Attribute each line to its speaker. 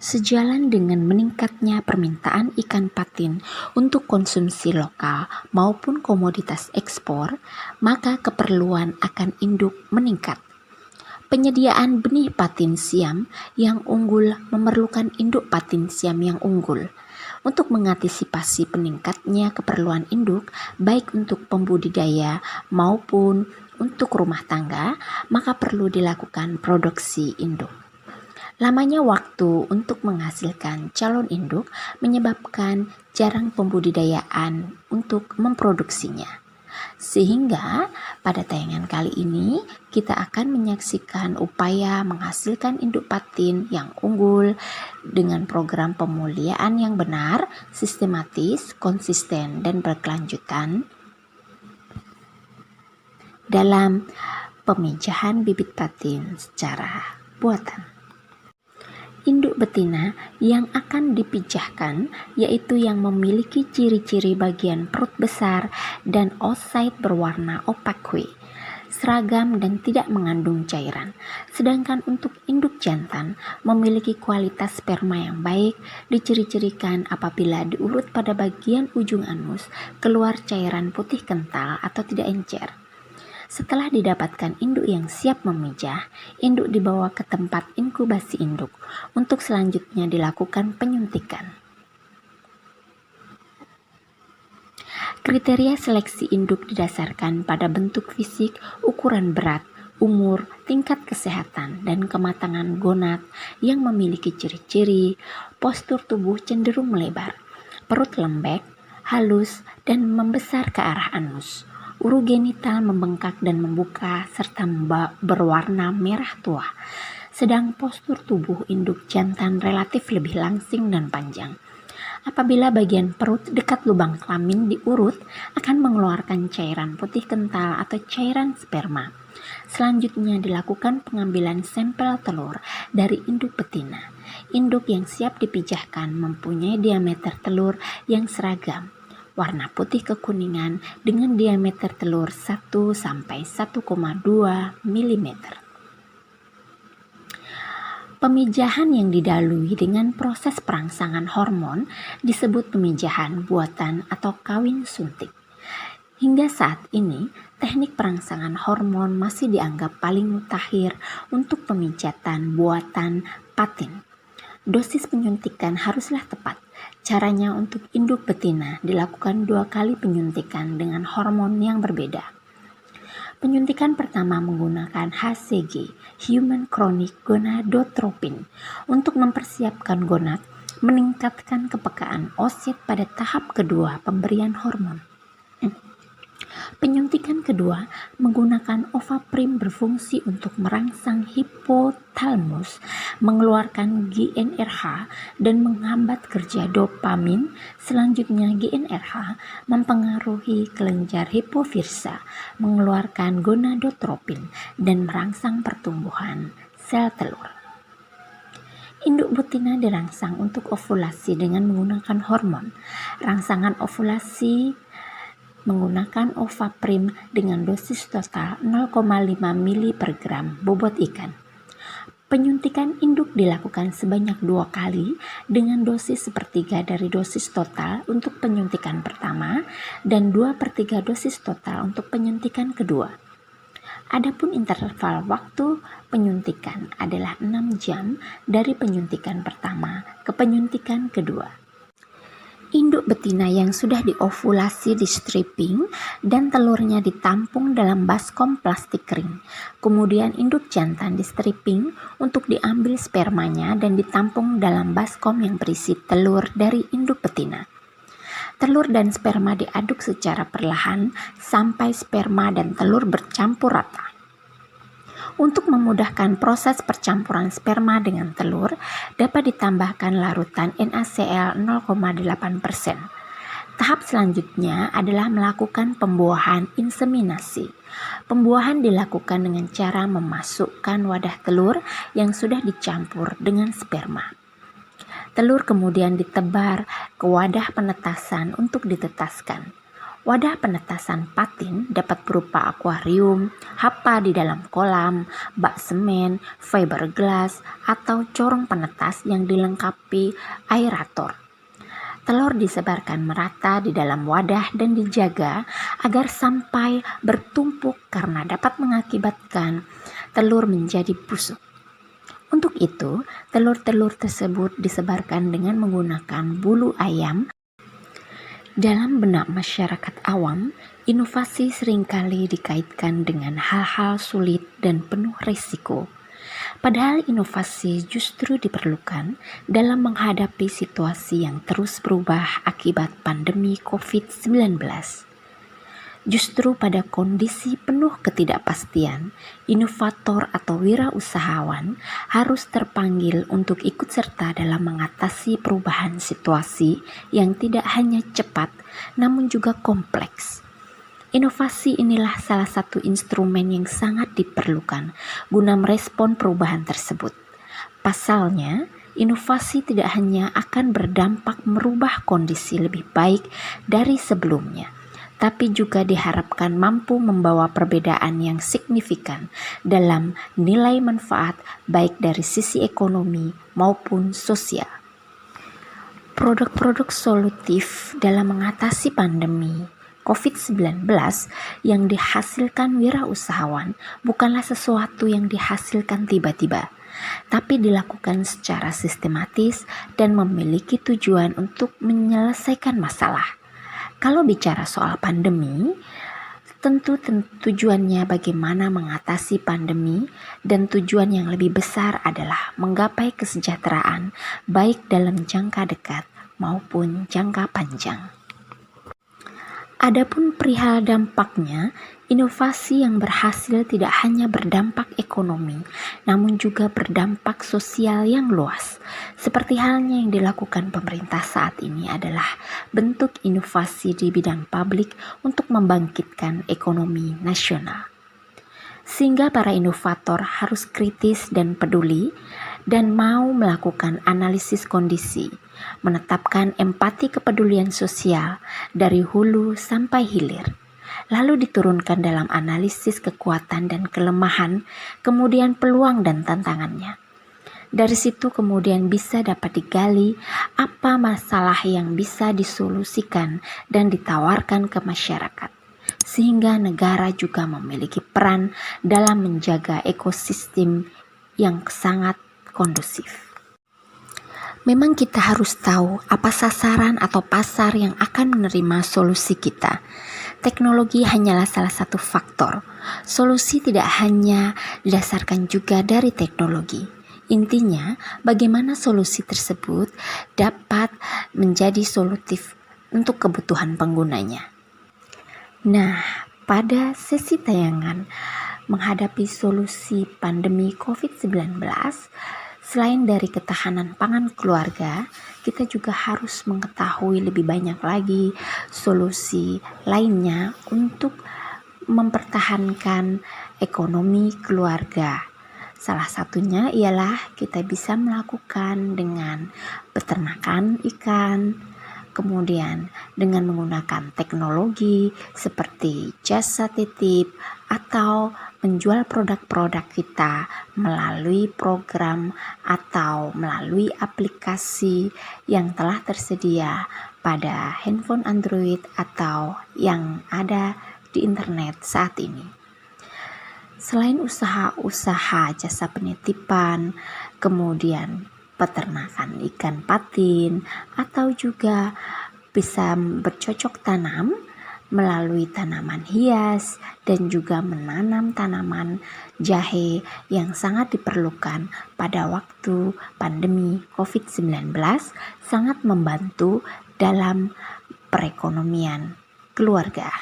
Speaker 1: Sejalan dengan meningkatnya permintaan ikan patin untuk konsumsi lokal maupun komoditas ekspor, maka keperluan akan induk meningkat. Penyediaan benih patin siam yang unggul memerlukan induk patin siam yang unggul. Untuk mengantisipasi peningkatnya keperluan induk, baik untuk pembudidaya maupun untuk rumah tangga, maka perlu dilakukan produksi induk. Lamanya waktu untuk menghasilkan calon induk menyebabkan jarang pembudidayaan untuk memproduksinya. Sehingga pada tayangan kali ini kita akan menyaksikan upaya menghasilkan induk patin yang unggul dengan program pemuliaan yang benar, sistematis, konsisten, dan berkelanjutan dalam pemijahan bibit patin secara buatan. Induk betina yang akan dipijahkan yaitu yang memiliki ciri-ciri bagian perut besar dan oocyte berwarna opake, seragam dan tidak mengandung cairan. Sedangkan untuk induk jantan memiliki kualitas sperma yang baik, diciri-cirikan apabila diurut pada bagian ujung anus keluar cairan putih kental atau tidak encer. Setelah didapatkan induk yang siap memijah, induk dibawa ke tempat inkubasi induk untuk selanjutnya dilakukan penyuntikan. Kriteria seleksi induk didasarkan pada bentuk fisik, ukuran berat, umur, tingkat kesehatan, dan kematangan gonad yang memiliki ciri-ciri postur tubuh cenderung melebar, perut lembek, halus, dan membesar ke arah anus. Urogenital membengkak dan membuka serta berwarna merah tua, sedang postur tubuh induk jantan relatif lebih langsing dan panjang. Apabila bagian perut dekat lubang kelamin diurut, akan mengeluarkan cairan putih kental atau cairan sperma. Selanjutnya dilakukan pengambilan sampel telur dari induk betina. Induk yang siap dipijahkan mempunyai diameter telur yang seragam, warna putih kekuningan dengan diameter telur 1 sampai 1,2 mm. Pemijahan yang didahului dengan proses perangsangan hormon disebut pemijahan buatan atau kawin suntik. Hingga saat ini, teknik perangsangan hormon masih dianggap paling mutakhir untuk pemijatan buatan patin. Dosis penyuntikan haruslah tepat. Caranya untuk induk betina dilakukan 2 kali penyuntikan dengan hormon yang berbeda. Penyuntikan pertama menggunakan HCG, Human Chronic Gonadotropin, untuk mempersiapkan gonad, meningkatkan kepekaan oosit pada tahap kedua pemberian hormon. Penyuntikan kedua menggunakan Ovaprim berfungsi untuk merangsang hipotalamus, mengeluarkan GnRH dan menghambat kerja dopamin. Selanjutnya GnRH mempengaruhi kelenjar hipofisa, mengeluarkan gonadotropin dan merangsang pertumbuhan sel telur. Induk betina dirangsang untuk ovulasi dengan menggunakan hormon. Rangsangan ovulasi menggunakan Ovaprim dengan dosis total 0,5 ml per gram bobot ikan. Penyuntikan induk dilakukan sebanyak 2 kali dengan dosis sepertiga dari dosis total untuk penyuntikan pertama dan 2/3 dosis total untuk penyuntikan kedua. Adapun interval waktu penyuntikan adalah 6 jam dari penyuntikan pertama ke penyuntikan kedua. Induk betina yang sudah diovulasi di stripping dan telurnya ditampung dalam baskom plastik kering. Kemudian induk jantan di stripping untuk diambil spermanya dan ditampung dalam baskom yang berisi telur dari induk betina. Telur dan sperma diaduk secara perlahan sampai sperma dan telur bercampur rata. Untuk memudahkan proses percampuran sperma dengan telur, dapat ditambahkan larutan NaCl 0,8%. Tahap selanjutnya adalah melakukan pembuahan inseminasi. Pembuahan dilakukan dengan cara memasukkan wadah telur yang sudah dicampur dengan sperma. Telur kemudian ditebar ke wadah penetasan untuk ditetaskan. Wadah penetasan patin dapat berupa akuarium, hapa di dalam kolam, bak semen, fiberglass, atau corong penetas yang dilengkapi aerator. Telur disebarkan merata di dalam wadah dan dijaga agar sampai bertumpuk karena dapat mengakibatkan telur menjadi busuk. Untuk itu, telur-telur tersebut disebarkan dengan menggunakan bulu ayam. Dalam benak masyarakat awam, inovasi seringkali dikaitkan dengan hal-hal sulit dan penuh risiko. Padahal inovasi justru diperlukan dalam menghadapi situasi yang terus berubah akibat pandemi COVID-19. Justru pada kondisi penuh ketidakpastian, inovator atau wirausahawan harus terpanggil untuk ikut serta dalam mengatasi perubahan situasi yang tidak hanya cepat, namun juga kompleks. Inovasi inilah salah satu instrumen yang sangat diperlukan guna merespon perubahan tersebut. Pasalnya, inovasi tidak hanya akan berdampak merubah kondisi lebih baik dari sebelumnya, tapi juga diharapkan mampu membawa perbedaan yang signifikan dalam nilai manfaat baik dari sisi ekonomi maupun sosial. Produk-produk solutif dalam mengatasi pandemi COVID-19 yang dihasilkan wirausahawan bukanlah sesuatu yang dihasilkan tiba-tiba, tapi dilakukan secara sistematis dan memiliki tujuan untuk menyelesaikan masalah. Kalau bicara soal pandemi, tentu tujuannya bagaimana mengatasi pandemi, dan tujuan yang lebih besar adalah menggapai kesejahteraan baik dalam jangka dekat maupun jangka panjang. Adapun perihal dampaknya, inovasi yang berhasil tidak hanya berdampak ekonomi, namun juga berdampak sosial yang luas. Seperti halnya yang dilakukan pemerintah saat ini adalah bentuk inovasi di bidang publik untuk membangkitkan ekonomi nasional. Sehingga para inovator harus kritis dan peduli dan mau melakukan analisis kondisi, menetapkan empati kepedulian sosial dari hulu sampai hilir, lalu diturunkan dalam analisis kekuatan dan kelemahan, kemudian peluang dan tantangannya. Dari situ kemudian bisa dapat digali apa masalah yang bisa disolusikan dan ditawarkan ke masyarakat, sehingga negara juga memiliki peran dalam menjaga ekosistem yang sangat kondusif. Memang kita harus tahu apa sasaran atau pasar yang akan menerima solusi kita. Teknologi hanyalah salah satu faktor. Solusi tidak hanya didasarkan juga dari teknologi. Intinya, bagaimana solusi tersebut dapat menjadi solutif untuk kebutuhan penggunanya. Nah, pada sesi tayangan menghadapi solusi pandemi COVID-19, selain dari ketahanan pangan keluarga, kita juga harus mengetahui lebih banyak lagi solusi lainnya untuk mempertahankan ekonomi keluarga. Salah satunya ialah kita bisa melakukan dengan peternakan ikan, kemudian dengan menggunakan teknologi seperti jasa titip atau menjual produk-produk kita melalui program atau melalui aplikasi yang telah tersedia pada handphone Android atau yang ada di internet saat ini. Selain usaha-usaha jasa penitipan, kemudian peternakan ikan patin, atau juga bisa bercocok tanam melalui tanaman hias dan juga menanam tanaman jahe yang sangat diperlukan pada waktu pandemi COVID-19, sangat membantu dalam perekonomian keluarga.